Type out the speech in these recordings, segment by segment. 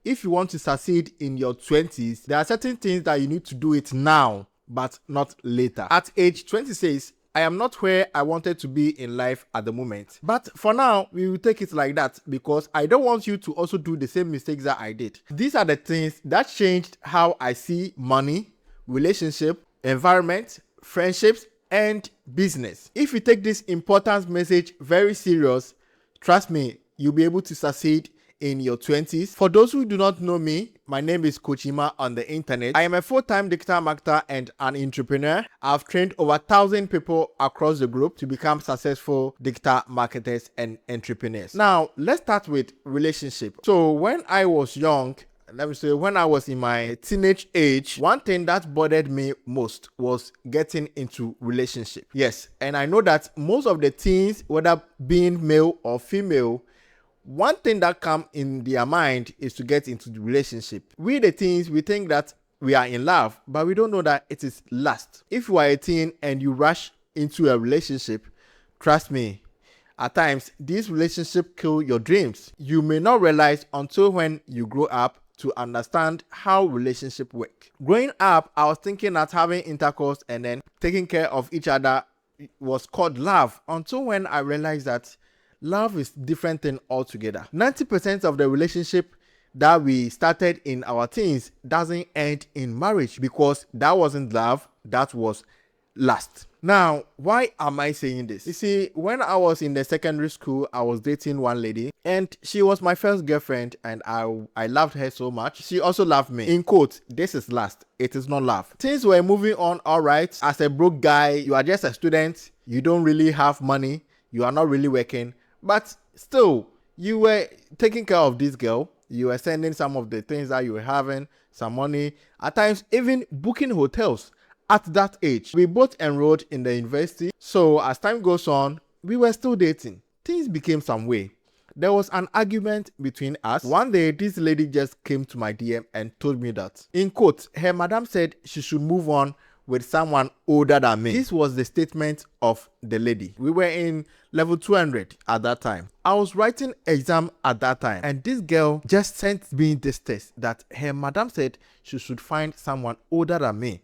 if you want to succeed in your 20s, there are certain things that you need to do it now, but not later. At age 26, I am not where I wanted to be in life at the moment. But for now, we will take it like that because I don't want you to also do the same mistakes that I did. These are the things that changed how I see money, relationship, environment, friendships, and business. If you take this important message very serious, trust me, you'll be able to succeed in your 20s. For those who do not know me, my name is Kochima on the internet. I am a full-time digital marketer and an entrepreneur. I've trained over 1,000 people across the globe to become successful digital marketers and entrepreneurs. Now, let's start with relationship. So when I was young, when I was in my teenage age, one thing that bothered me most was getting into relationship. Yes, and I know that most of the teens, whether being male or female, one thing that comes in their mind is to get into the relationship. We the teens, we think that we are in love, but we don't know that it is lust. If you are a teen and you rush into a relationship, trust me, at times, these relationships kill your dreams. You may not realize until when you grow up to understand how relationships work. Growing up, I was thinking that having intercourse and then taking care of each other was called love, until when I realized that love is different thing altogether. 90% of the relationship that we started in our teens doesn't end in marriage because that wasn't love, that was lust. Now, why am I saying this? You see, when I was in the secondary school, I was dating one lady and she was my first girlfriend and I loved her so much. She also loved me. In quotes, this is lust. It is not love. Things were moving on all right. As a broke guy, you are just a student. You don't really have money. You are not really working. But still, you were taking care of this girl. You were sending some of the things that you were having, some money. At times, even booking hotels. At that age, we both enrolled in the university. So as time goes on, we were still dating. Things became some way. There was an argument between us. One day, this lady just came to my DM and told me that, in quotes, her madam said she should move on with someone older than me. This was the statement of the lady. We were in level 200 at that time. I was writing exam at that time and this girl just sent me this test that her madam said she should find someone older than me.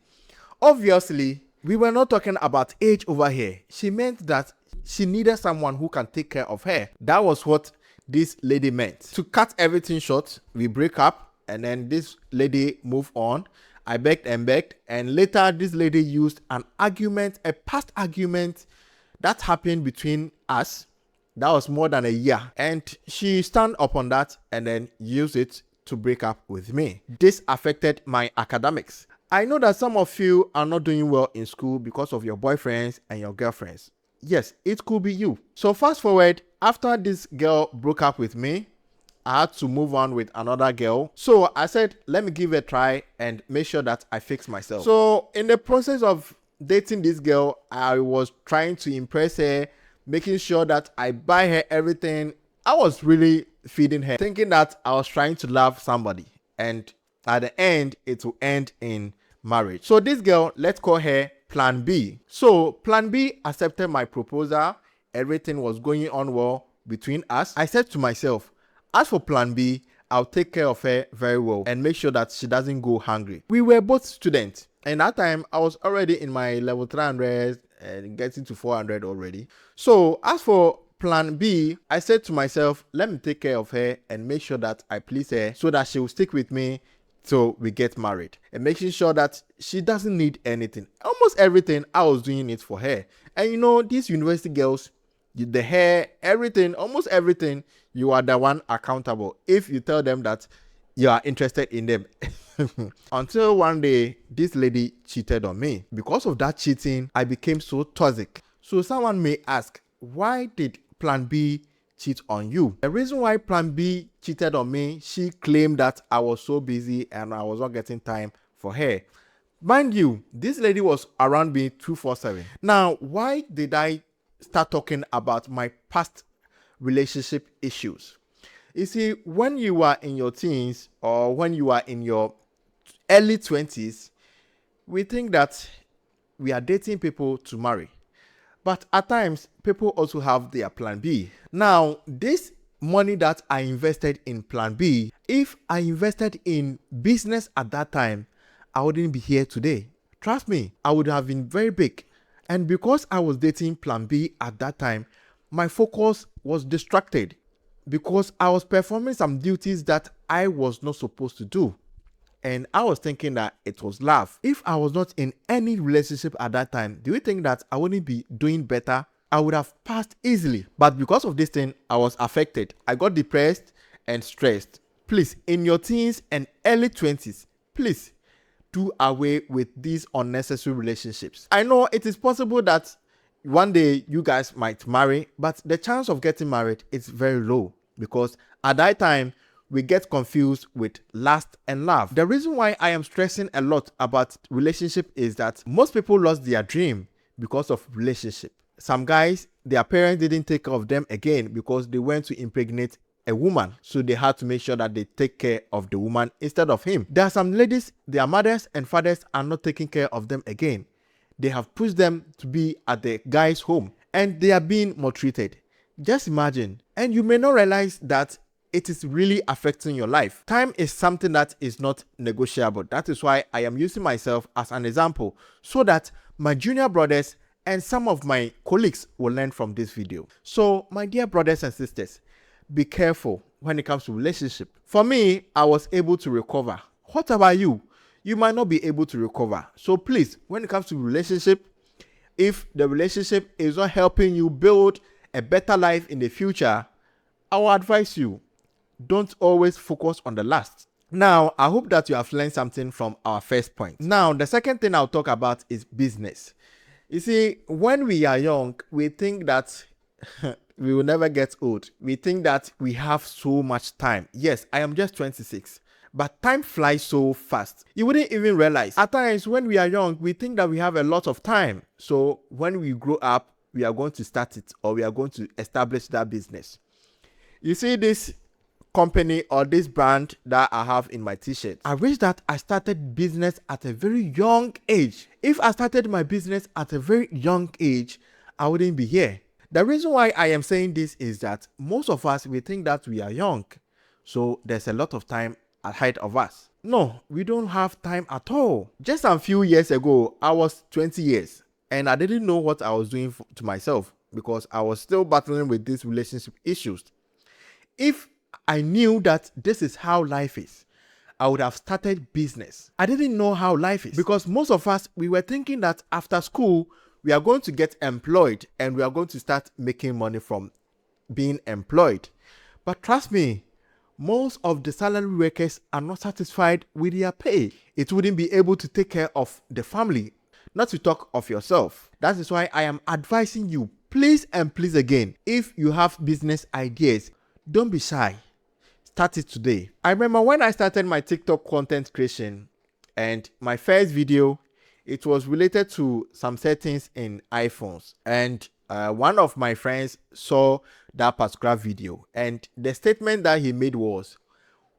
Obviously, we were not talking about age over here. She meant that she needed someone who can take care of her. That was what this lady meant. To cut everything short, we break up and then this lady moved on. I begged and later this lady used an argument, a past argument that happened between us. That was more than a year. And she stand upon that and then used it to break up with me. This affected my academics. I know that some of you are not doing well in school because of your boyfriends and your girlfriends. Yes, it could be you. So fast forward, after this girl broke up with me, I had to move on with another girl. So I said, let me give it a try and make sure that I fix myself. So in the process of dating this girl, I was trying to impress her, making sure that I buy her everything. I was really feeding her, thinking that I was trying to love somebody. And at the end, it will end in marriage. So this girl, let's call her Plan B. So Plan B accepted my proposal. Everything was going on well between us. I said to myself, as for Plan B, I'll take care of her very well and make sure that she doesn't go hungry. We were both students. And that time, I was already in my level 300 and getting to 400 already. So as for Plan B, I said to myself, let me take care of her and make sure that I please her so that she will stick with me till we get married, and making sure that she doesn't need anything. Almost everything, I was doing it for her. And you know, these university girls, the hair, everything, almost everything, you are the one accountable if you tell them that you are interested in them. Until one day, this lady cheated on me. Because of that cheating, I became so toxic. So someone may ask, why did Plan B cheat on you? The reason why Plan B cheated on me, she claimed that I was so busy and I was not getting time for her. Mind you, this lady was around me 247. Now, why did I start talking about my past relationship issues? You see, when you are in your teens or when you are in your early 20s, we think that we are dating people to marry. But at times, people also have their Plan B. Now, this money that I invested in plan B. If I invested in business at that time, I wouldn't be here today. Trust me, I would have been very big. And because I was dating plan B at that time, my focus was distracted because I was performing some duties that I was not supposed to do. And I was thinking that it was love. If I was not in any relationship at that time, do you think that I wouldn't be doing better? I would have passed easily. But because of this thing, I was affected. I got depressed and stressed. Please, in your teens and early 20s, please do away with these unnecessary relationships. I know it is possible that one day you guys might marry, but the chance of getting married is very low because at that time, we get confused with lust and love. The reason why I am stressing a lot about relationship is that most people lost their dream because of relationship. Some guys, their parents didn't take care of them again because they went to impregnate a woman. So they had to make sure that they take care of the woman instead of him. There are some ladies, their mothers and fathers are not taking care of them again. They have pushed them to be at the guy's home and they are being maltreated. Just imagine. And you may not realize that it is really affecting your life. Time is something that is not negotiable. That is why I am using myself as an example so that my junior brothers and some of my colleagues will learn from this video. So my dear brothers and sisters, be careful when it comes to relationship. For me, I was able to recover. What about you? You might not be able to recover. So please, when it comes to relationship, if the relationship is not helping you build a better life in the future, I will advise you, don't always focus on the last. Now, I hope that you have learned something from our first point. Now, the second thing I'll talk about is business. You see, when we are young, we think that we will never get old. We think that we have so much time. Yes, I am just 26, but time flies so fast. You wouldn't even realize. At times, when we are young, we think that we have a lot of time. So when we grow up, we are going to start it or we are going to establish that business. You see this company or this brand that I have in my t-shirt. I wish that I started business at a very young age. If I started my business at a very young age, I wouldn't be here. The reason why I am saying this is that most of us, we think that we are young. So there's a lot of time ahead of us. No, we don't have time at all. Just a few years ago, I was 20 years and I didn't know what I was doing to myself because I was still battling with these relationship issues. If I knew that this is how life is, I would have started business. I didn't know how life is because most of us, we were thinking that after school, we are going to get employed and we are going to start making money from being employed. But trust me, most of the salary workers are not satisfied with their pay. It wouldn't be able to take care of the family, not to talk of yourself. That is why I am advising you, please and please again, if you have business ideas, don't be shy. Start it today. I remember when I started my TikTok content creation and my first video, it was related to some settings in iPhones. And one of my friends saw that particular video. And the statement that he made was,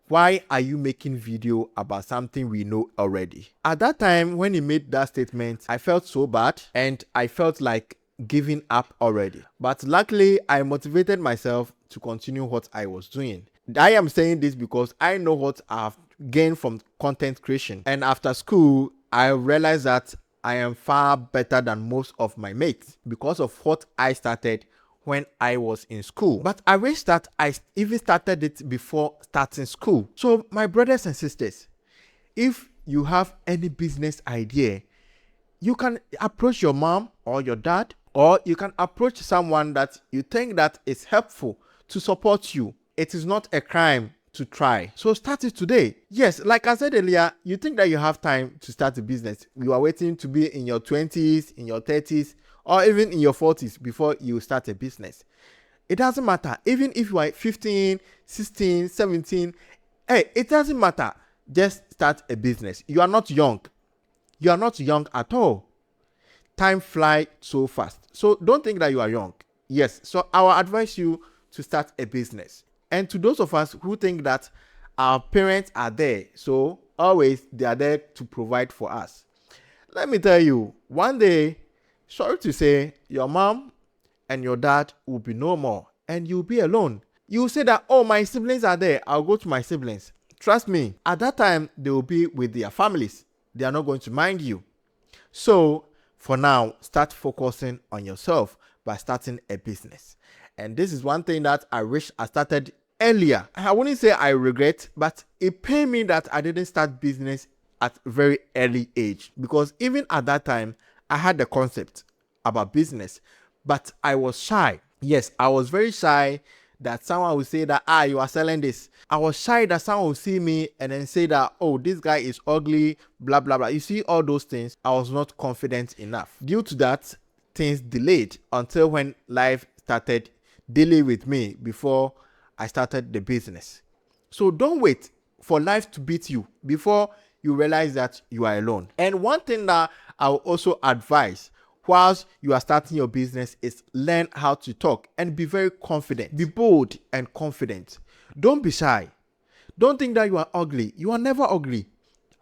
why are you making video about something we know already? At that time, when he made that statement, I felt so bad and I felt like giving up already. But luckily, I motivated myself to continue what I was doing. I am saying this because I know what I've gained from content creation. And after school, I realized that I am far better than most of my mates because of what I started when I was in school. But I wish that I even started it before starting school. So my brothers and sisters, if you have any business idea, you can approach your mom or your dad, or you can approach someone that you think that is helpful to support you. It is not a crime to try. So start it today. Yes, like I said earlier, you think that you have time to start a business. You are waiting to be in your 20s, in your 30s, or even in your 40s before you start a business. It doesn't matter. Even if you are 15, 16, 17, hey, it doesn't matter. Just start a business. You are not young. You are not young at all. Time flies so fast. So don't think that you are young. Yes, so I will advise you to start a business. And to those of us who think that our parents are there, so always they are there to provide for us. Let me tell you, one day, sorry to say, your mom and your dad will be no more and you'll be alone. You say that, oh, my siblings are there, I'll go to my siblings. Trust me, at that time, they will be with their families. They are not going to mind you. So, for now, start focusing on yourself by starting a business. And this is one thing that I wish I started earlier. I wouldn't say I regret, but it pained me that I didn't start business at a very early age. Because even at that time, I had the concept about business, but I was shy. Yes, I was very shy that someone would say that, you are selling this. I was shy that someone would see me and then say that, oh, this guy is ugly, blah, blah, blah. You see all those things. I was not confident enough. Due to that, things delayed until when life started dealing with me before I started the business. So don't wait for life to beat you before you realize that you are alone. And one thing that I will also advise whilst you are starting your business is learn how to talk and be very confident. Be bold and confident. Don't be shy. Don't think that you are ugly. You are never ugly.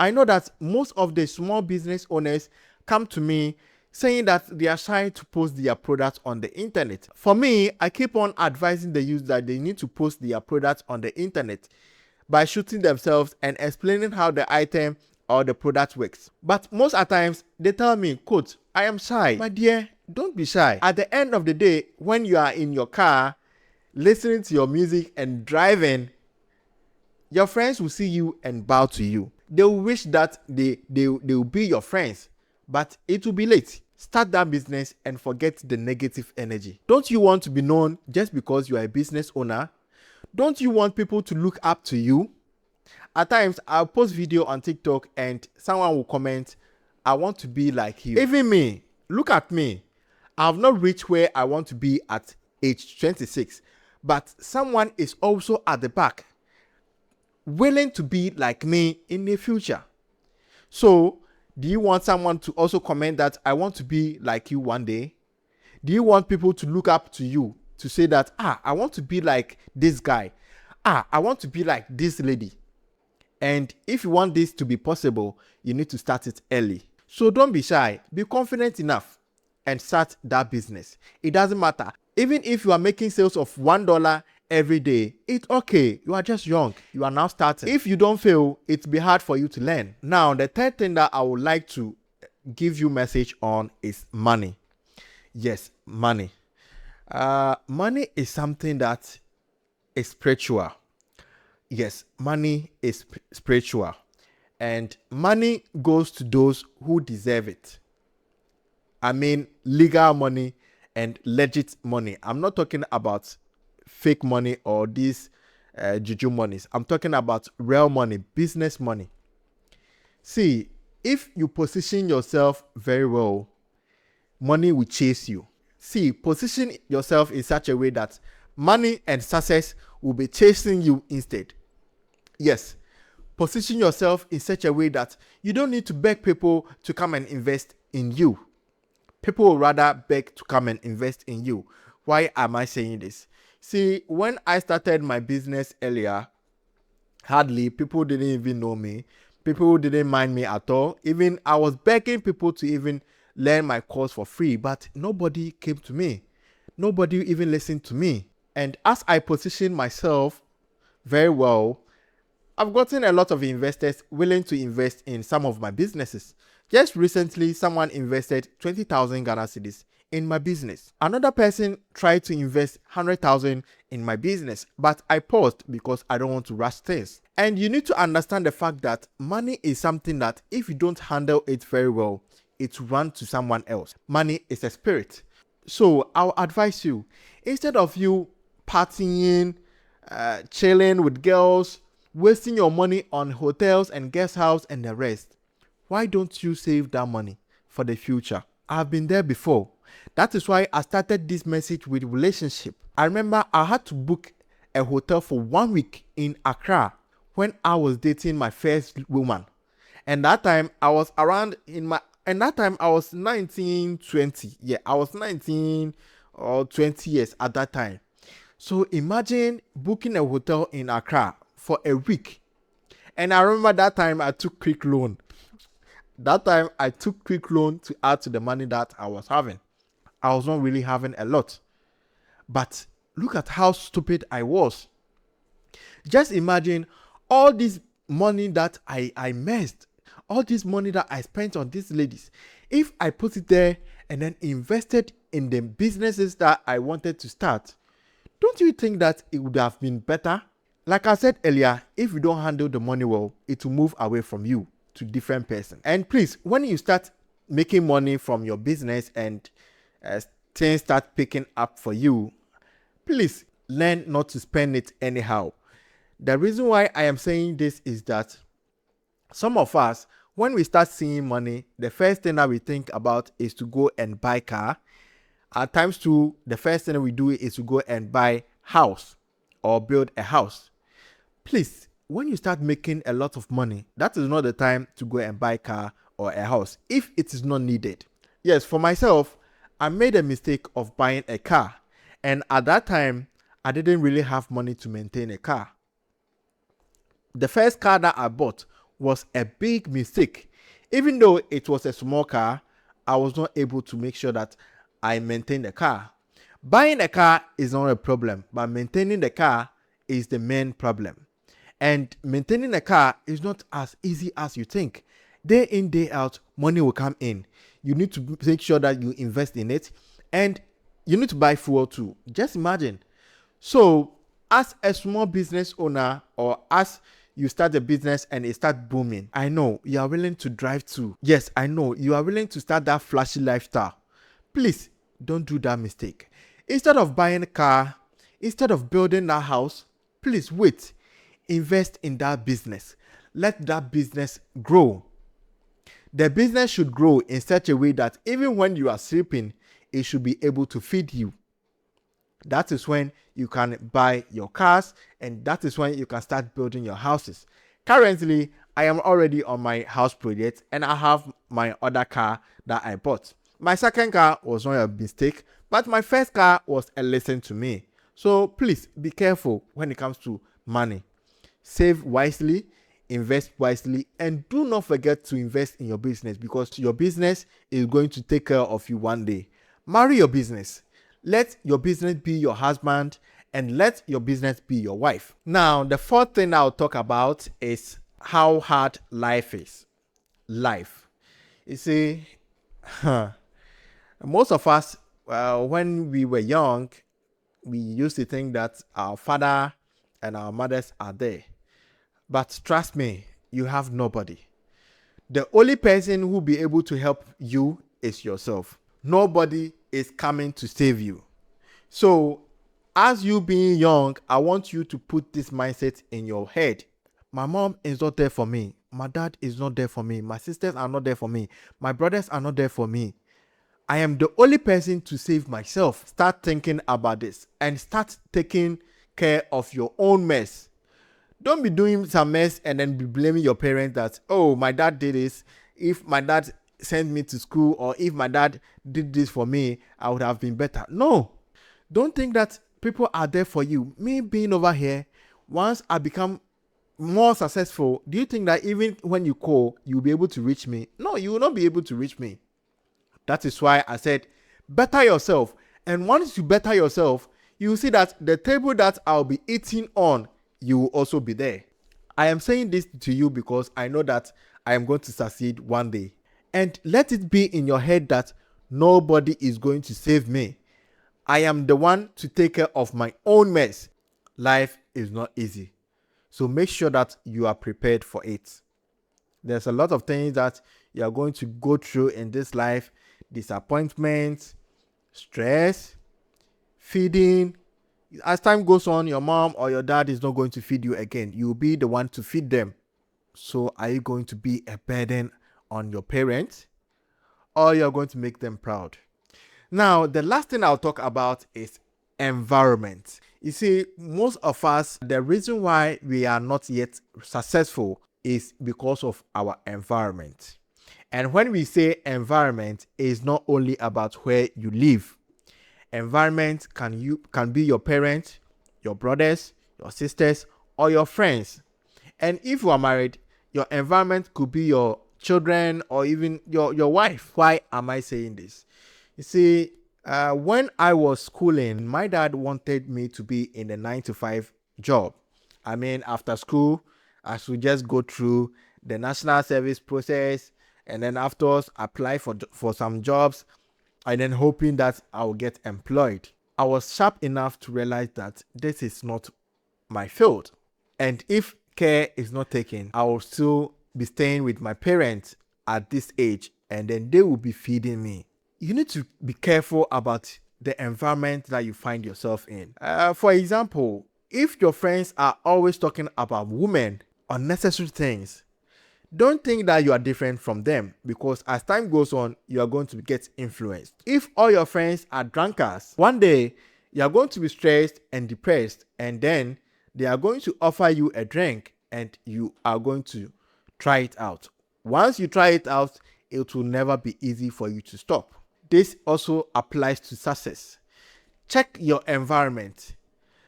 I know that most of the small business owners come to me saying that they are shy to post their products on the internet. For me, I keep on advising the youth that they need to post their products on the internet by shooting themselves and explaining how the item or the product works. But most at times, they tell me, quote, I am shy. My dear, don't be shy. At the end of the day, when you are in your car, listening to your music and driving, your friends will see you and bow to you. They will wish that they will be your friends, but it will be late. Start that business and forget the negative energy. Don't you want to be known just because you are a business owner? Don't you want people to look up to you? At times, I'll post video on TikTok and someone will comment, I want to be like you. Even me, look at me. I have not reached where I want to be at age 26, but someone is also at the back, willing to be like me in the future. So, do you want someone to also comment that I want to be like you one day? Do you want people to look up to you to say that, I want to be like this guy. I want to be like this lady. And if you want this to be possible, you need to start it early. So don't be shy. Be confident enough and start that business. It doesn't matter. Even if you are making sales of $1 every day, it's okay. You are just young. You are now starting. If you don't fail, it'll be hard for you to learn. Now, the third thing that I would like to give you message on is money. Yes, money. Money is something that is spiritual. Yes, money is spiritual. And money goes to those who deserve it. I mean, legal money and legit money. I'm not talking about fake money or these juju monies. I'm talking about real money, business money. See, if you position yourself very well, money will chase you. See, position yourself in such a way that money and success will be chasing you instead. Yes, position yourself in such a way that you don't need to beg people to come and invest in you. People will rather beg to come and invest in you. Why am I saying this? See, when I started my business earlier, hardly people didn't even know me. People didn't mind me at all. Even I was begging people to even learn my course for free, but nobody came to me. Nobody even listened to me. And as I positioned myself very well, I've gotten a lot of investors willing to invest in some of my businesses. Just recently, someone invested 20,000 Ghana cedis in my business. Another person tried to invest 100,000 in my business, but I paused because I don't want to rush things. And you need to understand the fact that money is something that if you don't handle it very well, it runs to someone else. Money is a spirit. So I'll advise you, instead of you partying, chilling with girls, wasting your money on hotels and guest house and the rest, why don't you save that money for the future? I've been there before. That is why I started this message with relationship. I remember I had to book a hotel for 1 week in Accra when I was dating my first woman. And that time I was I was 19, 20. Yeah, I was 19 or 20 years at that time. So imagine booking a hotel in Accra for a week. And I remember that time I took quick loan. To add to the money that I was having. I was not really having a lot. But look at how stupid I was. Just imagine all this money that I missed, all this money that I spent on these ladies. If I put it there and then invested in the businesses that I wanted to start, don't you think that it would have been better? Like I said earlier, if you don't handle the money well, it will move away from you to different person. And please, when you start making money from your business and things start picking up for you, please learn not to spend it anyhow. The reason why I am saying this is that some of us, when we start seeing money, the first thing that we think about is to go and buy car. At times too, the first thing we do is to go and buy house or build a house. Please, when you start making a lot of money, that is not the time to go and buy car or a house if it is not needed. Yes, for myself, I made a mistake of buying a car, and at that time, I didn't really have money to maintain a car. The first car that I bought was a big mistake. Even though it was a small car, I was not able to make sure that I maintained the car. Buying a car is not a problem, but maintaining the car is the main problem. And maintaining a car is not as easy as you think. Day in, day out, money will come in. You need to make sure that you invest in it, and you need to buy fuel too. Just imagine. So, as a small business owner, or as you start a business and it start booming, I know you are willing to drive too. Yes, I know you are willing to start that flashy lifestyle. Please don't do that mistake. Instead of buying a car, instead of building that house, please wait. Invest in that business. Let that business grow. The business should grow in such a way that even when you are sleeping, it should be able to feed you. That is when you can buy your cars, and that is when you can start building your houses. Currently, I am already on my house project, and I have my other car that I bought. My second car was not a mistake, but my first car was a lesson to me. So please be careful when it comes to money. Save wisely, invest wisely, and do not forget to invest in your business, because your business is going to take care of you one day. Marry your business. Let your business be your husband, and let your business be your wife. Now, the fourth thing I'll talk about is how hard life is. Life. You see, most of us, when we were young, we used to think that our father and our mothers are there. But trust me, you have nobody. The only person who will be able to help you is yourself. Nobody is coming to save you. So, as you being young, I want you to put this mindset in your head. My mom is not there for me. My dad is not there for me. My sisters are not there for me. My brothers are not there for me. I am the only person to save myself. Start thinking about this and start taking care of your own mess. Don't be doing some mess and then be blaming your parents that, oh, my dad did this. If my dad sent me to school, or if my dad did this for me, I would have been better. No. Don't think that people are there for you. Me being over here, once I become more successful, do you think that even when you call, you'll be able to reach me? No, you will not be able to reach me. That is why I said, better yourself. And once you better yourself, you will see that the table that I'll be eating on, you will also be there. I am saying this to you because I know that I am going to succeed one day. And let it be in your head that nobody is going to save me. I am the one to take care of my own mess. Life is not easy. So make sure that you are prepared for it. There's a lot of things that you are going to go through in this life. Disappointment, stress, feeding. As time goes on, your mom or your dad is not going to feed you again. You will be the one to feed them. So are you going to be a burden on your parents, or you're going to make them proud? Now, the last thing I'll talk about is environment. You see, most of us, the reason why we are not yet successful is because of our environment. And when we say environment, it's not only about where you live. Environment can be your parents, your brothers, your sisters, or your friends. And if you are married, your environment could be your children or even your wife. Why am I saying this? You see, When I was schooling, my dad wanted me to be in a 9 to 5 job. I mean, after school, I should just go through the national service process and then afterwards apply for some jobs and then hoping that I will get employed. I was sharp enough to realize that this is not my field. And if care is not taken, I will still be staying with my parents at this age and then they will be feeding me. You need to be careful about the environment that you find yourself in. For example, if your friends are always talking about women, unnecessary things, don't think that you are different from them, because as time goes on, you are going to get influenced. If all your friends are drunkards, one day you are going to be stressed and depressed, and then they are going to offer you a drink and you are going to try it out. Once you try it out, it will never be easy for you to stop. This also applies to success. Check your environment.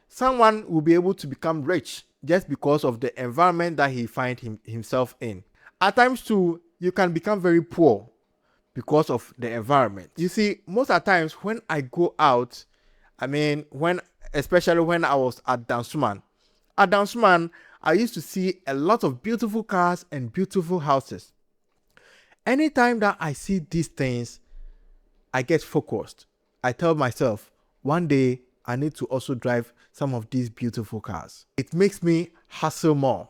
Someone will be able to become rich just because of the environment that he finds himself in. At times too, you can become very poor because of the environment. You see, most of the times when I go out, especially when I was at Dansuman, I used to see a lot of beautiful cars and beautiful houses. Anytime that I see these things, I get focused. I tell myself, one day I need to also drive some of these beautiful cars. It makes me hustle more.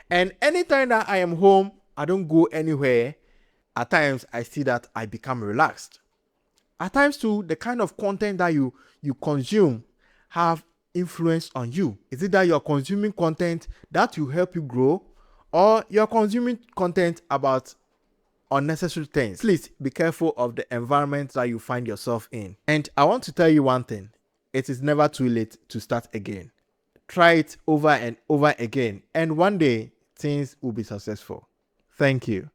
And anytime that I am home, I don't go anywhere. At times, I see that I become relaxed. At times too, the kind of content that you consume have influence on you. Is it that you're consuming content that will help you grow, or you're consuming content about unnecessary things? Please be careful of the environment that you find yourself in. And I want to tell you one thing. It is never too late to start again. Try it over and over again, and one day things will be successful. Thank you.